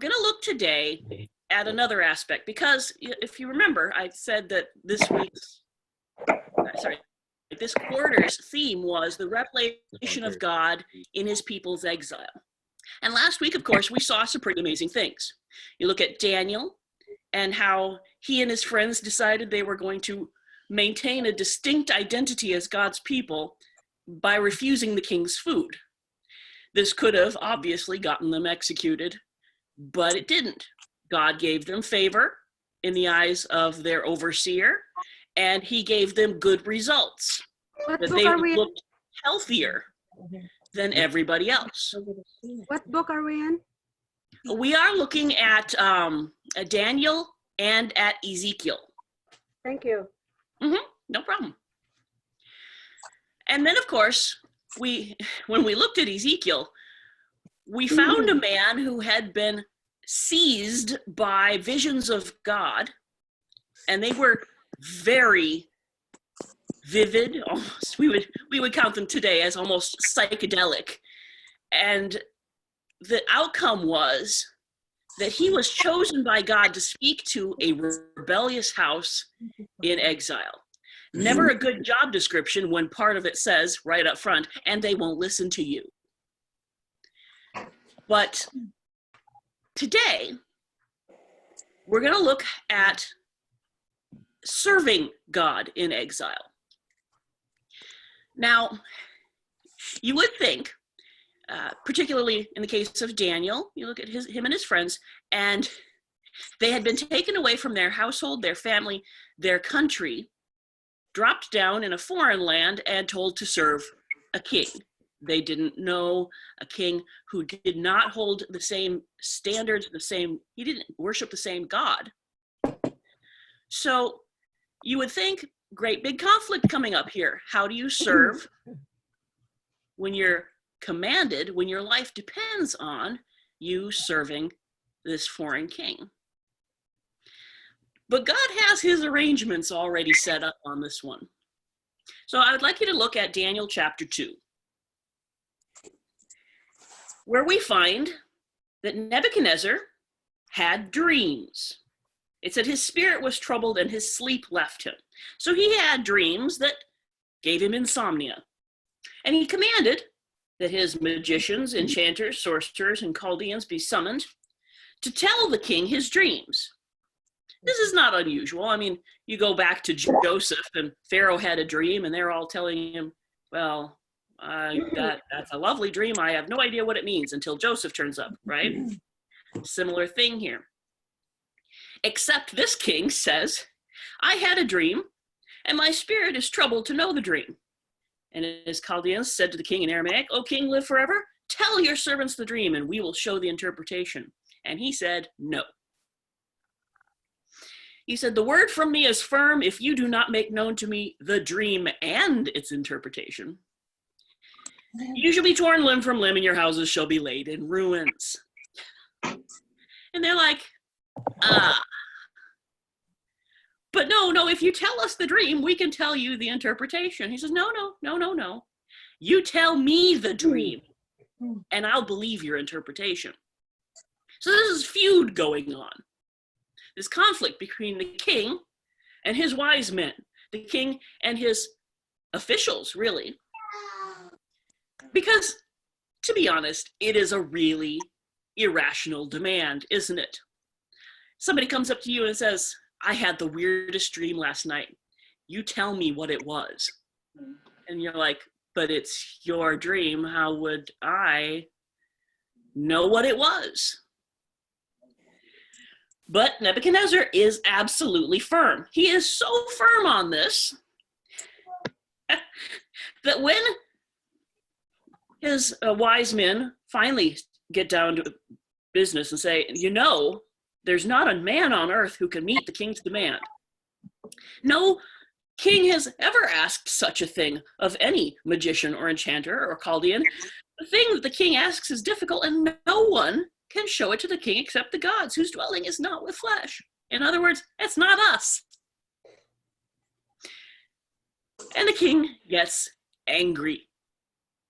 going to look today at another aspect, because if you remember, I said that this quarter's theme was the revelation of God in his people's exile. And last week, of course, we saw some pretty amazing things. You look at Daniel and how he and his friends decided they were going to maintain a distinct identity as God's people by refusing the king's food. This could have obviously gotten them executed, but it didn't. God gave them favor in the eyes of their overseer, and he gave them good results. That they looked healthier than everybody else. What book are we in? We are looking at Daniel and at Ezekiel. Thank you. No problem. And then, of course, when we looked at Ezekiel, we found a man who had been seized by visions of God, and they were very vivid. Almost, we would count them today as almost psychedelic. And the outcome was that he was chosen by God to speak to a rebellious house in exile. Never a good job description when part of it says right up front, and they won't listen to you. But today, we're going to look at serving God in exile. Now, you would think, particularly in the case of Daniel, you look at him and his friends, and they had been taken away from their household, their family, their country, dropped down in a foreign land and told to serve a king. They didn't know a king who did not hold the same standards, he didn't worship the same God. So you would think, great big conflict coming up here. How do you serve when you're commanded, when your life depends on you serving this foreign king? But God has his arrangements already set up on this one. So I would like you to look at Daniel chapter 2, where we find that Nebuchadnezzar had dreams. It said his spirit was troubled and his sleep left him. So he had dreams that gave him insomnia. And he commanded that his magicians, enchanters, sorcerers, and Chaldeans be summoned to tell the king his dreams. This is not unusual. I mean, you go back to Joseph, and Pharaoh had a dream, and they're all telling him, well, that's a lovely dream. I have no idea what it means until Joseph turns up, right? Similar thing here. Except this king says, I had a dream, and my spirit is troubled to know the dream. And his Chaldeans said to the king in Aramaic, O king, live forever. Tell your servants the dream, and we will show the interpretation. And he said, no. He said, the word from me is firm if you do not make known to me the dream and its interpretation. You shall be torn limb from limb, and your houses shall be laid in ruins. And they're like, but no, if you tell us the dream, we can tell you the interpretation. He says, no. You tell me the dream, and I'll believe your interpretation. So this is feud going on. This conflict between the king and his wise men, the king and his officials, really. Because, to be honest, it is a really irrational demand, isn't it? Somebody comes up to you and says, I had the weirdest dream last night. You tell me what it was. And you're like, but it's your dream. How would I know what it was? But Nebuchadnezzar is absolutely firm. He is so firm on this that when his wise men finally get down to business and say, there's not a man on earth who can meet the king's demand. No king has ever asked such a thing of any magician or enchanter or Chaldean. The thing that the king asks is difficult, and no one can show it to the king except the gods, whose dwelling is not with flesh. In other words, it's not us. And the king gets angry.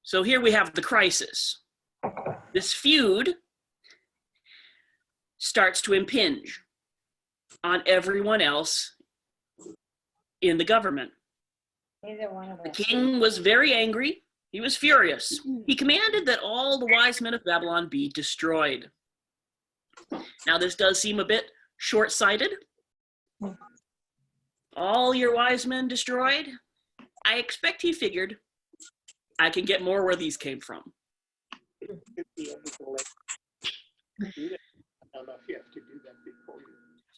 So here we have the crisis. This feud starts to impinge on everyone else in the government. The king was very angry. He was furious. He commanded that all the wise men of Babylon be destroyed. Now, this does seem a bit short-sighted. All your wise men destroyed? I expect he figured, I can get more where these came from.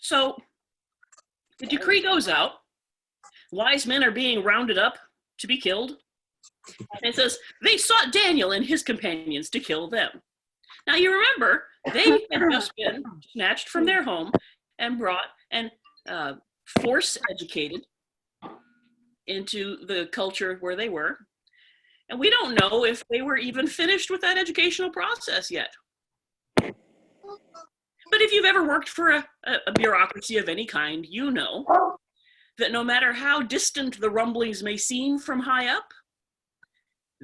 So the decree goes out. Wise men are being rounded up to be killed. And it says, they sought Daniel and his companions to kill them. Now you remember, they had just been snatched from their home and brought and force educated into the culture where they were. And we don't know if they were even finished with that educational process yet. But if you've ever worked for a bureaucracy of any kind, you know that no matter how distant the rumblings may seem from high up,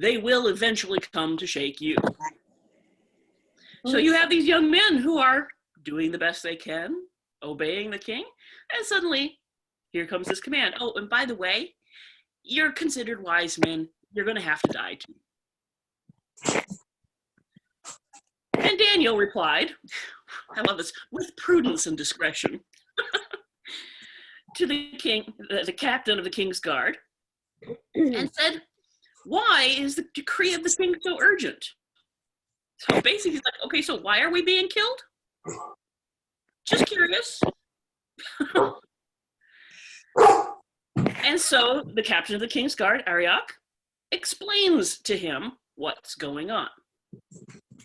they will eventually come to shake you. So you have these young men who are doing the best they can, obeying the king, and suddenly here comes this command. Oh, and by the way, you're considered wise men. You're going to have to die too. And Daniel replied, I love this, with prudence and discretion, to the king, the captain of the king's guard, and said, why is the decree of the king so urgent? So basically he's like, okay, so why are we being killed? Just curious. And so the captain of the king's guard, Arioch, explains to him what's going on,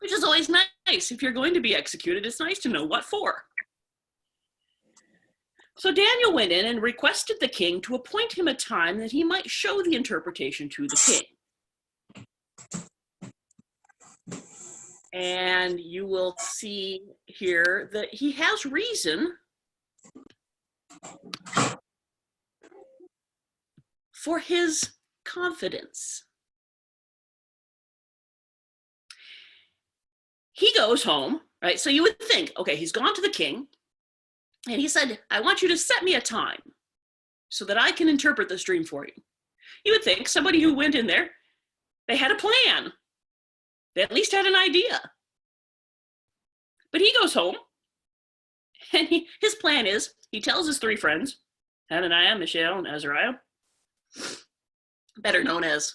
which is always nice. If you're going to be executed, it's nice to know what for. So Daniel went in and requested the king to appoint him a time that he might show the interpretation to the king. And you will see here that he has reason for his confidence. He goes home, right? So you would think, okay, he's gone to the king and he said, I want you to set me a time so that I can interpret this dream for you. You would think somebody who went in there, they had a plan. They at least had an idea. But he goes home and his plan is, he tells his three friends, Hananiah, Mishael, and Azariah, better known as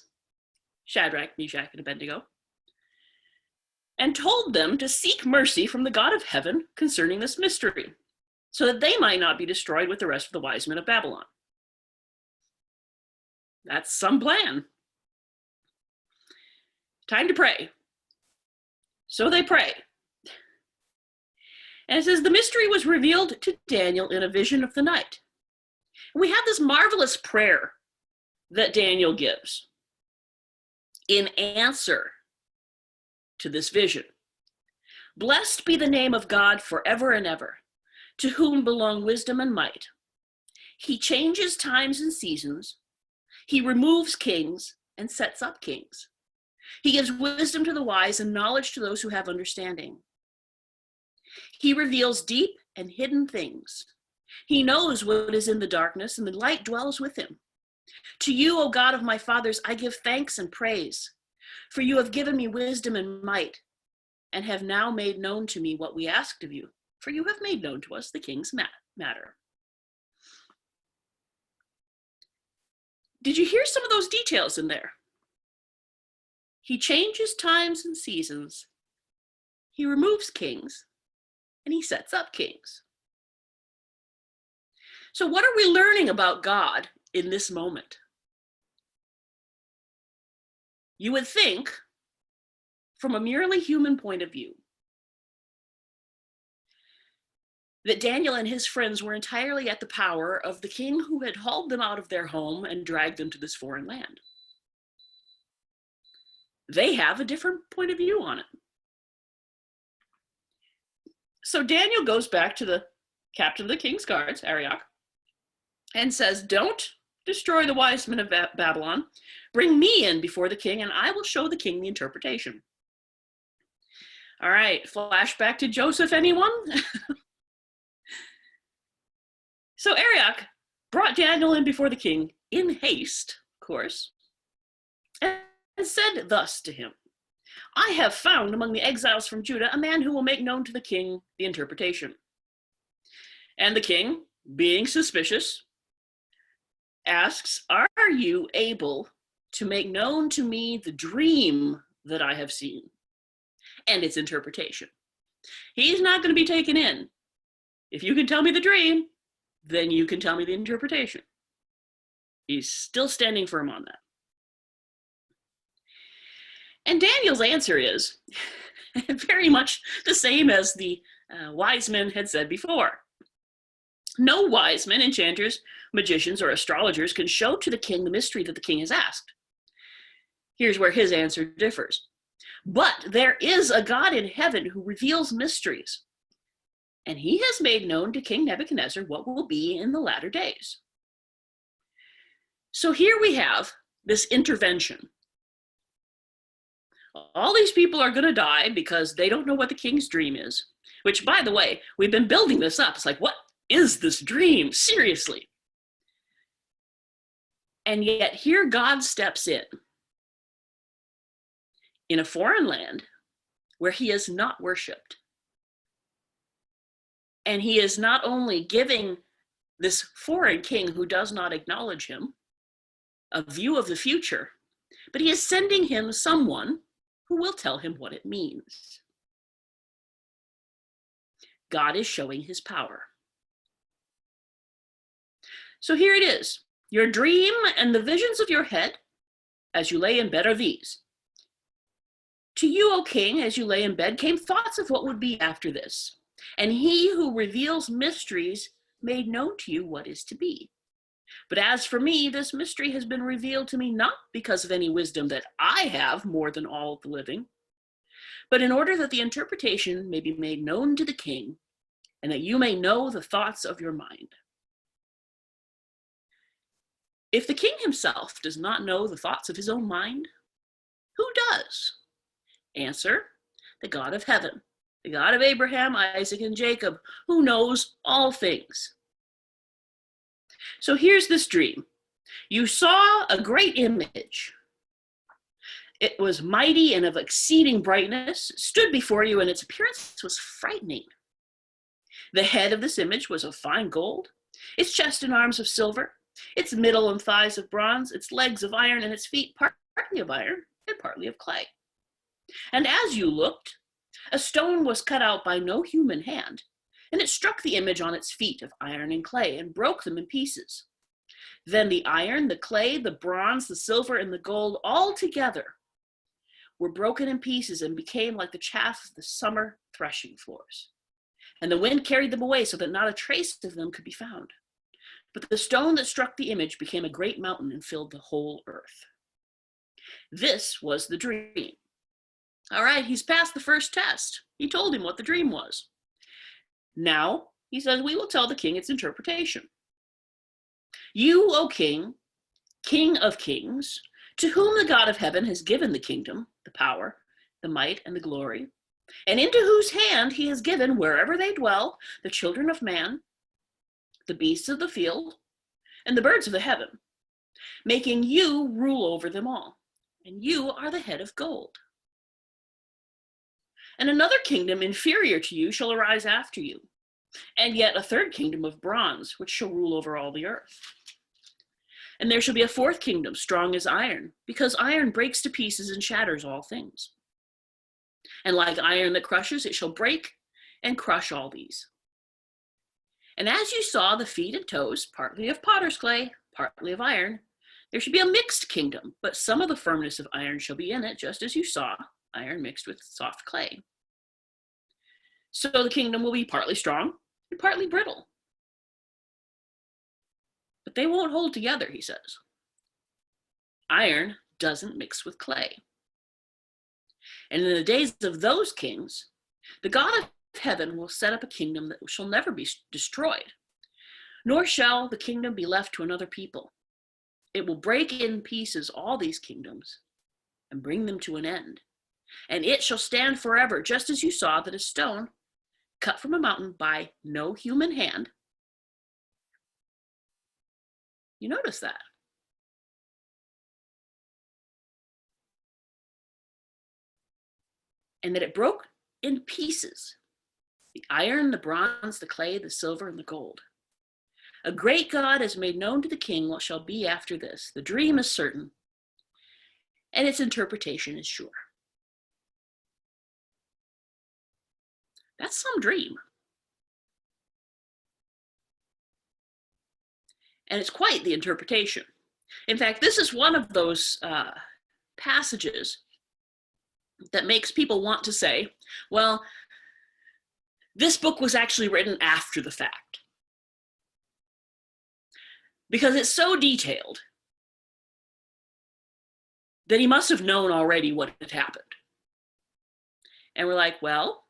Shadrach, Meshach, and Abednego, and told them to seek mercy from the God of heaven concerning this mystery, so that they might not be destroyed with the rest of the wise men of Babylon. That's some plan. Time to pray. So they pray. And it says, the mystery was revealed to Daniel in a vision of the night. And we have this marvelous prayer that Daniel gives in answer to this vision. Blessed be the name of God forever and ever, to whom belong wisdom and might. He changes times and seasons. He removes kings and sets up kings. He gives wisdom to the wise and knowledge to those who have understanding. He reveals deep and hidden things. He knows what is in the darkness, and the light dwells with him. To you, O God of my fathers, I give thanks and praise, for you have given me wisdom and might, and have now made known to me what we asked of you, for you have made known to us the king's matter. Did you hear some of those details in there? He changes times and seasons. He removes kings, and he sets up kings. So what are we learning about God in this moment? You would think, from a merely human point of view, that Daniel and his friends were entirely at the power of the king who had hauled them out of their home and dragged them to this foreign land. They have a different point of view on it. So Daniel goes back to the captain of the king's guards, Arioch, and says, don't destroy the wise men of Babylon. Bring me in before the king, and I will show the king the interpretation. All right, flashback to Joseph, anyone? So Arioch brought Daniel in before the king in haste, of course, and said thus to him, I have found among the exiles from Judah a man who will make known to the king the interpretation. And the king, being suspicious, asks, are you able to make known to me the dream that I have seen and its interpretation? He's not going to be taken in. If you can tell me the dream, then you can tell me the interpretation. He's still standing firm on that. And Daniel's answer is very much the same as the wise men had said before. No wise men, enchanters, magicians, or astrologers can show to the king the mystery that the king has asked. Here's where his answer differs. But there is a God in heaven who reveals mysteries, and he has made known to King Nebuchadnezzar what will be in the latter days. So here we have this intervention. All these people are going to die because they don't know what the king's dream is, which, by the way, we've been building this up. It's like, what is this dream? Seriously. And yet here God steps in a foreign land where he is not worshipped. And he is not only giving this foreign king who does not acknowledge him a view of the future, but he is sending him someone who will tell him what it means. God is showing his power. So here it is. Your dream and the visions of your head as you lay in bed are these. To you, O king, as you lay in bed, came thoughts of what would be after this. And he who reveals mysteries made known to you what is to be. But as for me, this mystery has been revealed to me not because of any wisdom that I have more than all the living, but in order that the interpretation may be made known to the king, and that you may know the thoughts of your mind. If the king himself does not know the thoughts of his own mind, who does? Answer, the God of heaven, the God of Abraham, Isaac, and Jacob, who knows all things. So here's this dream. You saw a great image. It was mighty and of exceeding brightness, stood before you, and its appearance was frightening. The head of this image was of fine gold, its chest and arms of silver, its middle and thighs of bronze, its legs of iron, and its feet partly of iron and partly of clay. And as you looked, a stone was cut out by no human hand, and it struck the image on its feet of iron and clay and broke them in pieces. Then the iron, the clay, the bronze, the silver, and the gold all together were broken in pieces and became like the chaff of the summer threshing floors. And the wind carried them away so that not a trace of them could be found. But the stone that struck the image became a great mountain and filled the whole earth. This was the dream. All right, he's passed the first test. He told him what the dream was. Now, he says, we will tell the king its interpretation. You, O king, King of kings, to whom the God of heaven has given the kingdom, the power, the might, and the glory, and into whose hand he has given, wherever they dwell, the children of man, the beasts of the field, and the birds of the heaven, making you rule over them all. And you are the head of gold. And another kingdom inferior to you shall arise after you, and yet a third kingdom of bronze, which shall rule over all the earth. And there shall be a fourth kingdom, strong as iron, because iron breaks to pieces and shatters all things. And like iron that crushes, it shall break and crush all these. And as you saw the feet and toes, partly of potter's clay, partly of iron, there should be a mixed kingdom, but some of the firmness of iron shall be in it, just as you saw iron mixed with soft clay. So the kingdom will be partly strong and partly brittle. But they won't hold together, he says. Iron doesn't mix with clay. And in the days of those kings, the God of heaven will set up a kingdom that shall never be destroyed, nor shall the kingdom be left to another people. It will break in pieces all these kingdoms and bring them to an end. And it shall stand forever, just as you saw that a stone cut from a mountain by no human hand You notice that. And that it broke in pieces the iron, the bronze, the clay, the silver, and the gold. A great God has made known to the king what shall be after this. The dream is certain, and its interpretation is sure. That's some dream. And it's quite the interpretation. In fact, this is one of those passages that makes people want to say, well, this book was actually written after the fact. Because it's so detailed that he must have known already what had happened. And we're like, well,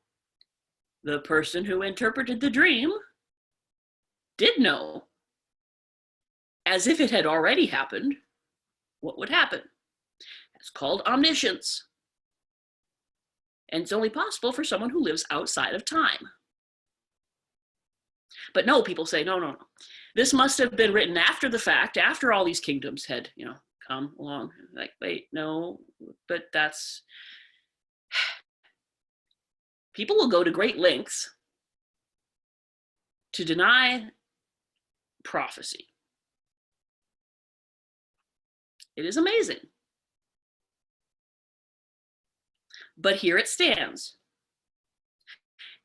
the person who interpreted the dream did know, as if it had already happened, what would happen. It's called omniscience. And it's only possible for someone who lives outside of time. But no, people say, no. This must have been written after the fact, after all these kingdoms had, come along. Like, wait, no, but that's... People will go to great lengths to deny prophecy. It is amazing. But here it stands.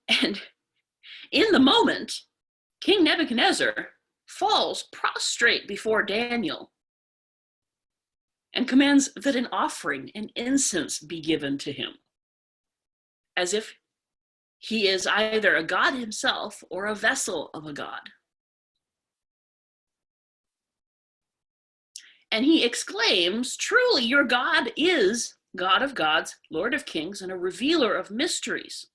And in the moment, King Nebuchadnezzar falls prostrate before Daniel and commands that an offering and incense be given to him, as if he is either a god himself or a vessel of a god. And he exclaims, truly, your God is God of gods, Lord of kings, and a revealer of mysteries.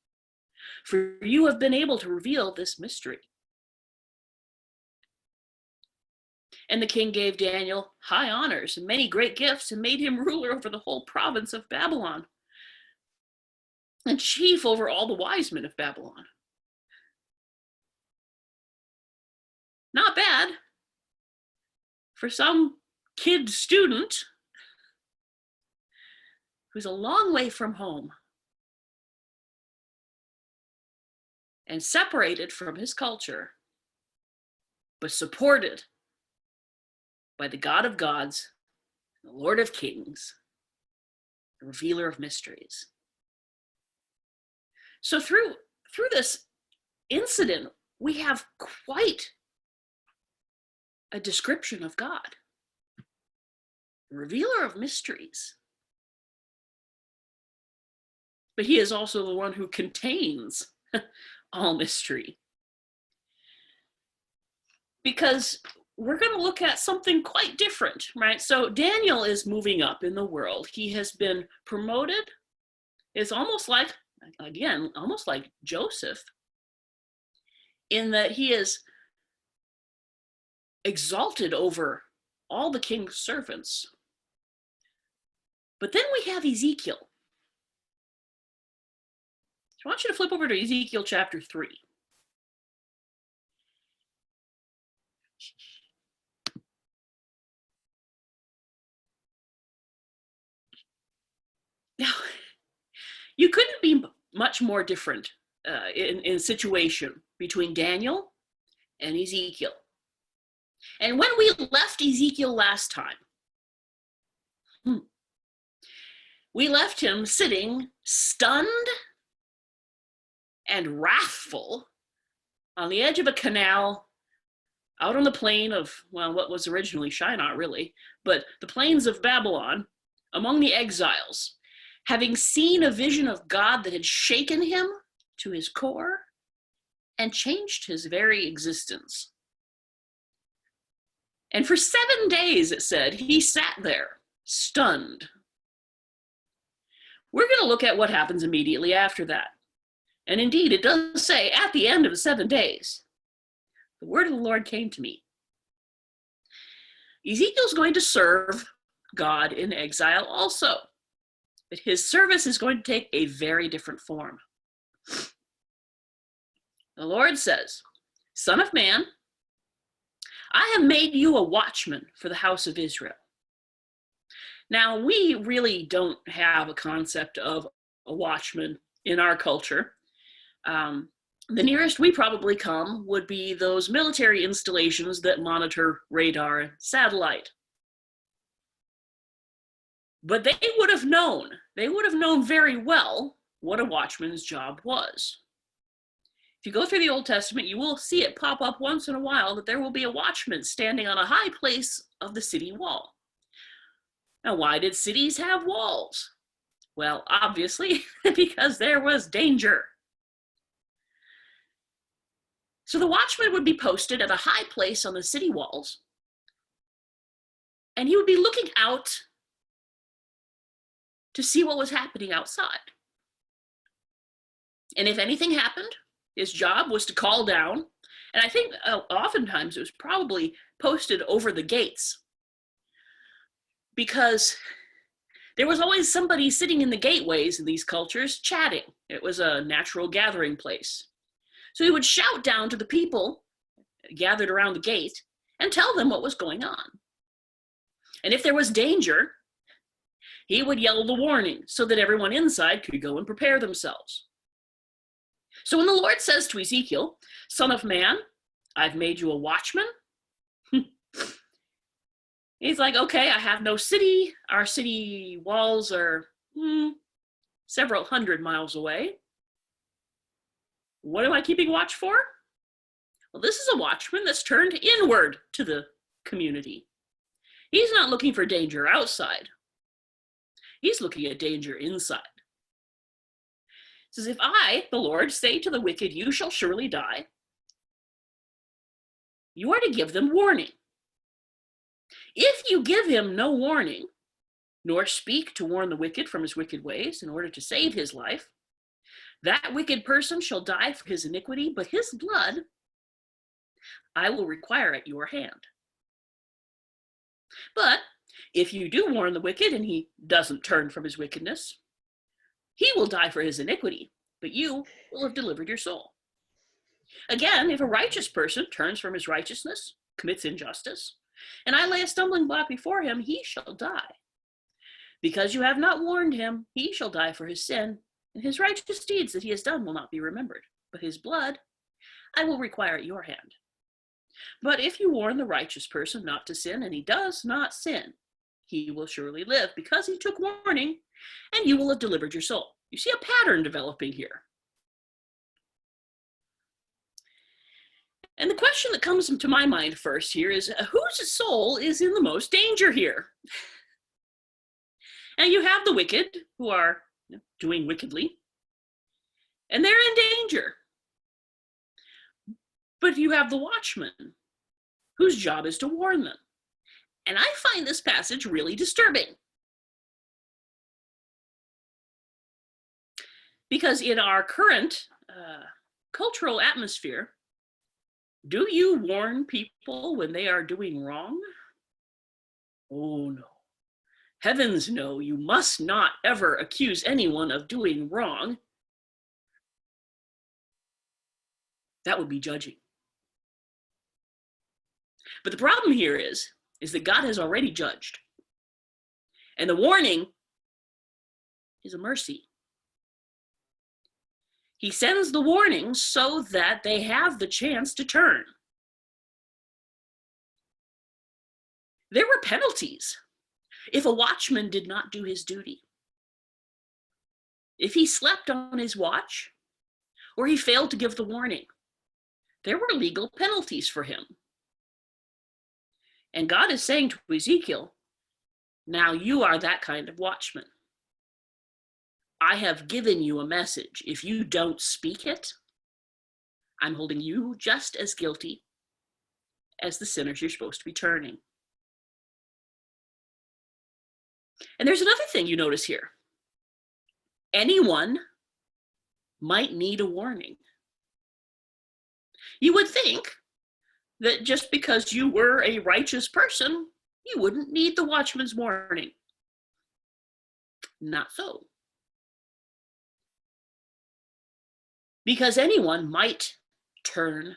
For you have been able to reveal this mystery. And the king gave Daniel high honors and many great gifts and made him ruler over the whole province of Babylon and chief over all the wise men of Babylon. Not bad for some kid student who's a long way from home and separated from his culture, but supported by the God of gods, the Lord of kings, the revealer of mysteries. So through this incident, we have quite a description of God, the revealer of mysteries. But he is also the one who contains all mystery. Because we're going to look at something quite different, right? So Daniel is moving up in the world. He has been promoted. It's almost like, again, almost like Joseph, in that he is exalted over all the king's servants. But then we have Ezekiel. So I want you to flip over to Ezekiel chapter 3. Now, you couldn't be much more different in situation between Daniel and Ezekiel. And when we left Ezekiel last time, we left him sitting stunned and wrathful on the edge of a canal out on the plain of, well, what was originally Shinar, really, but the plains of Babylon, among the exiles, having seen a vision of God that had shaken him to his core and changed his very existence. And for 7 days, it said, he sat there, stunned. We're going to look at what happens immediately after that. And indeed, it does say, at the end of the 7 days, the word of the Lord came to me. Ezekiel's going to serve God in exile also. But his service is going to take a very different form. The Lord says, Son of man, I have made you a watchman for the house of Israel. Now, we really don't have a concept of a watchman in our culture. The nearest we probably come would be those military installations that monitor radar and satellite. But they would have known very well what a watchman's job was. If you go through the Old Testament, you will see it pop up once in a while that there will be a watchman standing on a high place of the city wall. Now, why did cities have walls? Well, obviously, because there was danger. So the watchman would be posted at a high place on the city walls, and he would be looking out to see what was happening outside. And if anything happened, his job was to call down, and I think oftentimes it was probably posted over the gates, because there was always somebody sitting in the gateways in these cultures chatting. It was a natural gathering place. So he would shout down to the people gathered around the gate and tell them what was going on. And if there was danger, he would yell the warning so that everyone inside could go and prepare themselves. So when the Lord says to Ezekiel, "Son of man, I've made you a watchman," he's like, okay, I have no city. Our city walls are several hundred miles away. What am I keeping watch for? Well, this is a watchman that's turned inward to the community. He's not looking for danger outside. He's looking at danger inside. It says, if I, the Lord, say to the wicked, you shall surely die, you are to give them warning. If you give him no warning, nor speak to warn the wicked from his wicked ways in order to save his life, that wicked person shall die for his iniquity, but his blood I will require at your hand. But if you do warn the wicked and he doesn't turn from his wickedness, he will die for his iniquity, but you will have delivered your soul. Again, if a righteous person turns from his righteousness, commits injustice, and I lay a stumbling block before him, he shall die. Because you have not warned him, he shall die for his sin, and his righteous deeds that he has done will not be remembered, but his blood I will require at your hand. But if you warn the righteous person not to sin, and he does not sin, he will surely live, because he took warning, and you will have delivered your soul. You see a pattern developing here. And the question that comes to my mind first here is, whose soul is in the most danger here? And you have the wicked who are doing wickedly, and they're in danger. But you have the watchman, whose job is to warn them. And I find this passage really disturbing. Because in our current cultural atmosphere, do you warn people when they are doing wrong? Oh no. Heavens no, you must not ever accuse anyone of doing wrong. That would be judging. But the problem here is that God has already judged. And the warning is a mercy. He sends the warning so that they have the chance to turn. There were penalties if a watchman did not do his duty. If he slept on his watch, or he failed to give the warning, there were legal penalties for him. And God is saying to Ezekiel, now you are that kind of watchman. I have given you a message. If you don't speak it, I'm holding you just as guilty as the sinners you're supposed to be turning. And there's another thing you notice here. Anyone might need a warning. You would think that just because you were a righteous person, you wouldn't need the watchman's warning. Not so. Because anyone might turn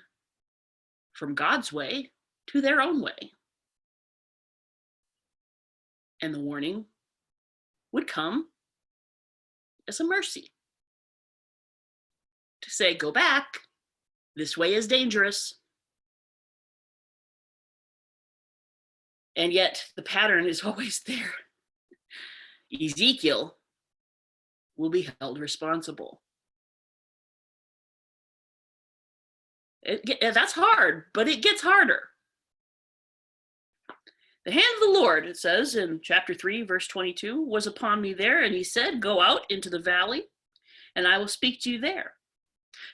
from God's way to their own way. And the warning would come as a mercy to say, go back, this way is dangerous. And yet the pattern is always there. Ezekiel will be held responsible. That's hard, but it gets harder. The hand of the Lord, it says in chapter 3, verse 22, was upon me there, and he said, go out into the valley, and I will speak to you there.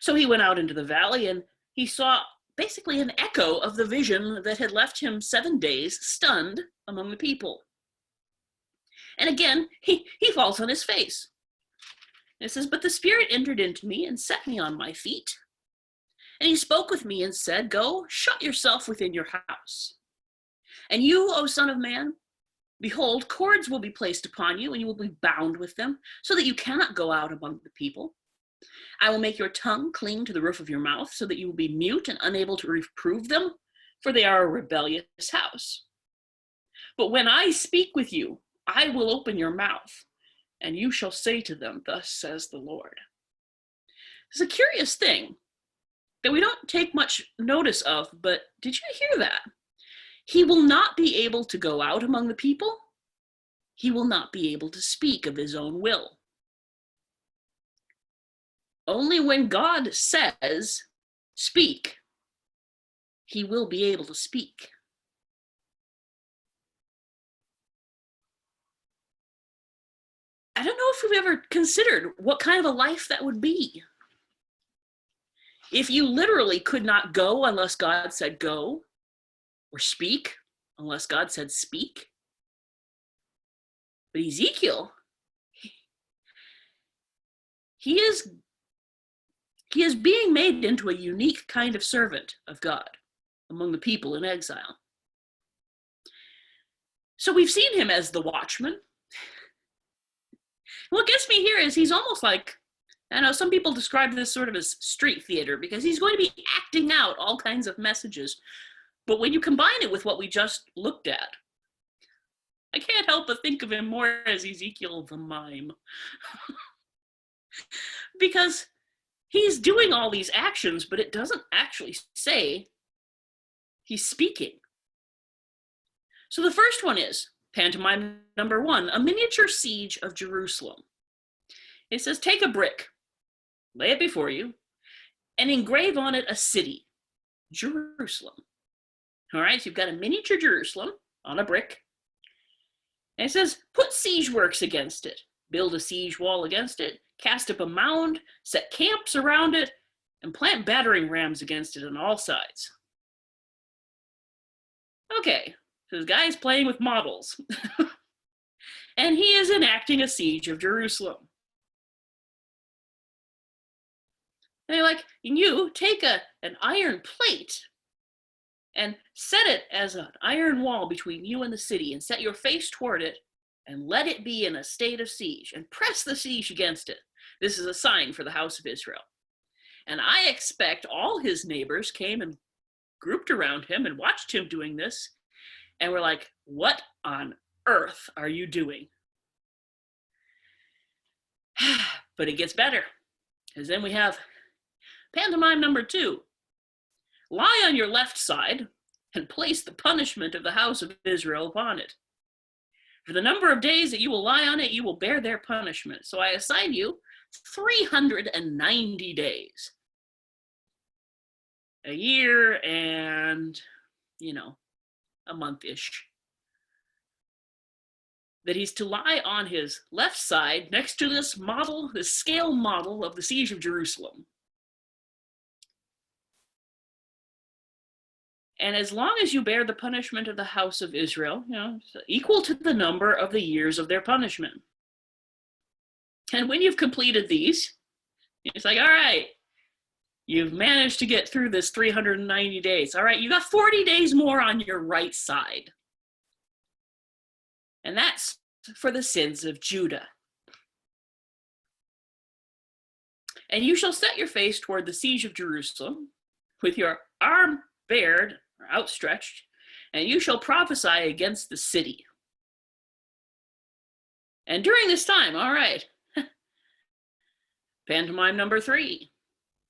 So he went out into the valley, and he saw basically an echo of the vision that had left him 7 days stunned among the people. And again, he falls on his face. And it says, but the Spirit entered into me and set me on my feet. And he spoke with me and said, go, shut yourself within your house. And you, O Son of Man, behold, cords will be placed upon you, and you will be bound with them, so that you cannot go out among the people. I will make your tongue cling to the roof of your mouth, so that you will be mute and unable to reprove them, for they are a rebellious house. But when I speak with you, I will open your mouth, and you shall say to them, thus says the Lord. It's a curious thing that we don't take much notice of, but did you hear that? He will not be able to go out among the people. He will not be able to speak of his own will. Only when God says, speak, he will be able to speak. I don't know if we've ever considered what kind of a life that would be. If you literally could not go unless God said go, or speak unless God said speak. But Ezekiel, he is being made into a unique kind of servant of God among the people in exile. So we've seen him as the watchman. What gets me here is he's almost like, I know some people describe this sort of as street theater, because he's going to be acting out all kinds of messages. But when you combine it with what we just looked at, I can't help but think of him more as Ezekiel the mime. Because he's doing all these actions, but it doesn't actually say he's speaking. So the first one is pantomime number 1, a miniature siege of Jerusalem. It says, take a brick, lay it before you, and engrave on it a city, Jerusalem. All right, so you've got a miniature Jerusalem on a brick. And it says, put siege works against it, build a siege wall against it, cast up a mound, set camps around it, and plant battering rams against it on all sides. Okay, so this guy's playing with models. And he is enacting a siege of Jerusalem. And they're like, you take an iron plate and set it as an iron wall between you and the city, and set your face toward it, and let it be in a state of siege, and press the siege against it. This is a sign for the house of Israel. And I expect all his neighbors came and grouped around him and watched him doing this, and were like, what on earth are you doing? But it gets better, because then we have pantomime number 2. Lie on your left side and place the punishment of the house of Israel upon it. For the number of days that you will lie on it, you will bear their punishment. So I assign you 390 days. A year and, a month-ish. That he's to lie on his left side next to this model, this scale model of the siege of Jerusalem. And as long as you bear the punishment of the house of Israel, equal to the number of the years of their punishment. And when you've completed these, it's like, all right, you've managed to get through this 390 days. All right, you got 40 days more on your right side. And that's for the sins of Judah. And you shall set your face toward the siege of Jerusalem with your arm bared or outstretched, and you shall prophesy against the city. And during this time, all right, pantomime number 3,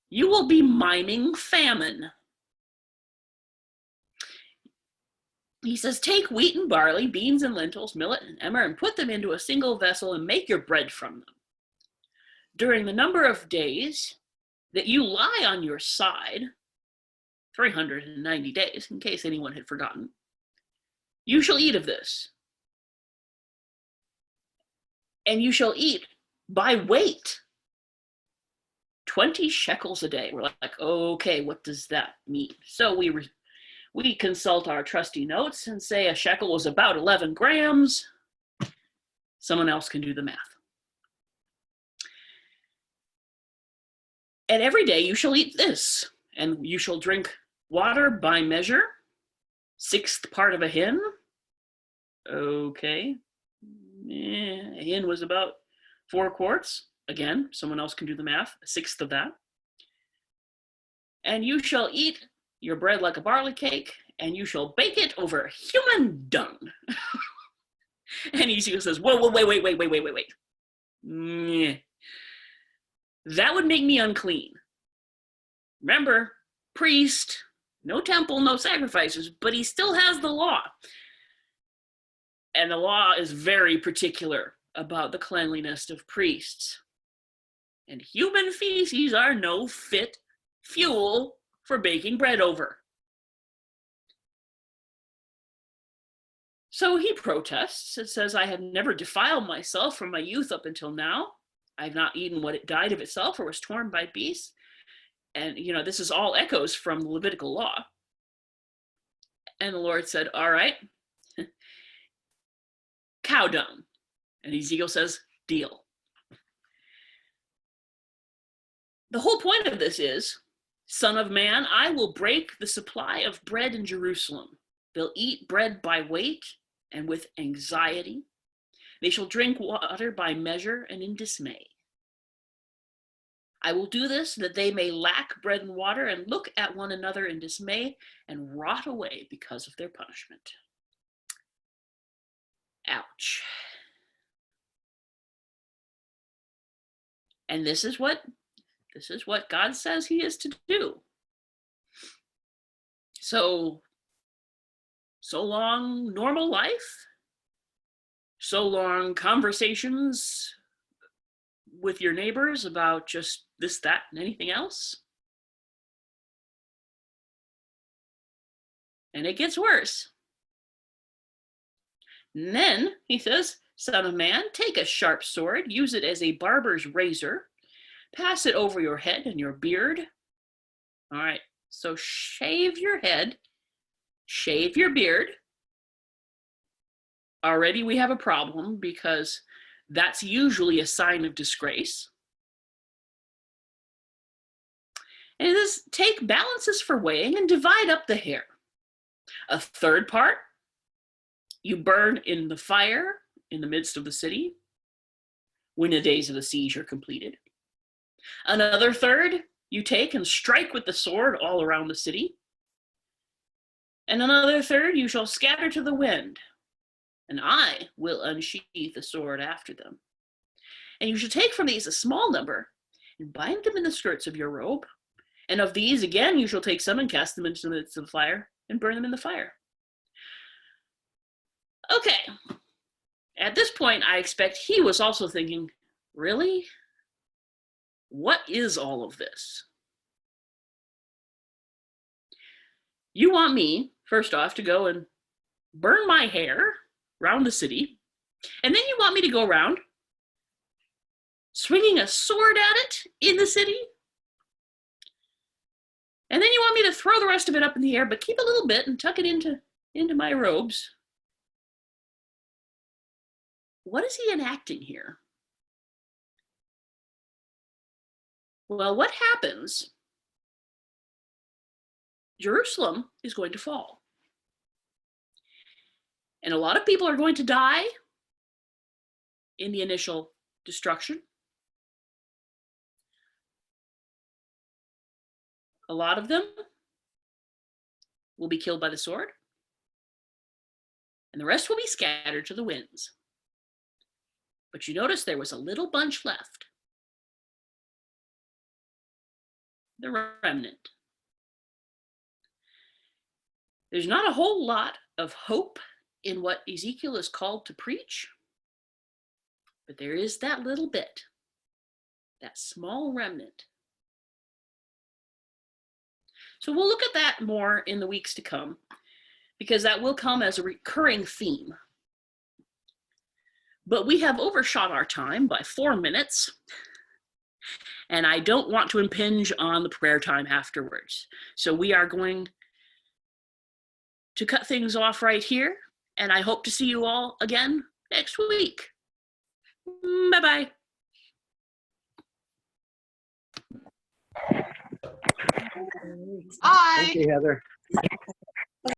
you will be miming famine. He says, take wheat and barley, beans and lentils, millet and emmer, and put them into a single vessel and make your bread from them. During the number of days that you lie on your side, 390 days, in case anyone had forgotten, you shall eat of this. And you shall eat by weight, 20 shekels a day. We're like, okay, what does that mean? So we consult our trusty notes and say a shekel was about 11 grams. Someone else can do the math. And every day you shall eat this, and you shall drink water by measure, 1/6 part of a hin. Okay. A hin was about 4 quarts. Again, someone else can do the math, 1/6 of that. And you shall eat your bread like a barley cake, and you shall bake it over human dung. And Ezekiel says, whoa, wait. That would make me unclean. Remember, priest, no temple, no sacrifices, but he still has the law. And the law is very particular about the cleanliness of priests. And human feces are no fit fuel for baking bread over. So he protests and says, I have never defiled myself from my youth up until now. I've not eaten what it died of itself or was torn by beasts. And, this is all echoes from the Levitical law. And the Lord said, all right, cow dung. And Ezekiel says, deal. The whole point of this is, Son of man, I will break the supply of bread in Jerusalem. They'll eat bread by weight and with anxiety. They shall drink water by measure and in dismay. I will do this that they may lack bread and water and look at one another in dismay and rot away because of their punishment. Ouch. And this is what God says he is to do. So long normal life, so long conversations with your neighbors about just this, that, and anything else. And it gets worse. And then he says, Son of man, take a sharp sword, use it as a barber's razor, pass it over your head and your beard. All right, so shave your head, shave your beard. Already we have a problem because that's usually a sign of disgrace. And it is take balances for weighing and divide up the hair. A 1/3 part you burn in the fire in the midst of the city when the days of the siege are completed. Another 1/3 you take and strike with the sword all around the city. And another 1/3 you shall scatter to the wind, and I will unsheath the sword after them. And you shall take from these a small number and bind them in the skirts of your robe. And of these, again, you shall take some and cast them into the midst of the fire and burn them in the fire. Okay. At this point, I expect he was also thinking, really? What is all of this? You want me, first off, to go and burn my hair around the city, and then you want me to go around swinging a sword at it in the city? And then you want me to throw the rest of it up in the air, but keep a little bit and tuck it into my robes? What is he enacting here? Well, what happens? Jerusalem is going to fall. And a lot of people are going to die in the initial destruction. A lot of them will be killed by the sword, and the rest will be scattered to the winds. But you notice there was a little bunch left, the remnant. There's not a whole lot of hope in what Ezekiel is called to preach, but there is that little bit, that small remnant. So we'll look at that more in the weeks to come, because that will come as a recurring theme. But we have overshot our time by 4 minutes, and I don't want to impinge on the prayer time afterwards. So we are going to cut things off right here, and I hope to see you all again next week. Bye-bye. Bye. Thank you, Heather.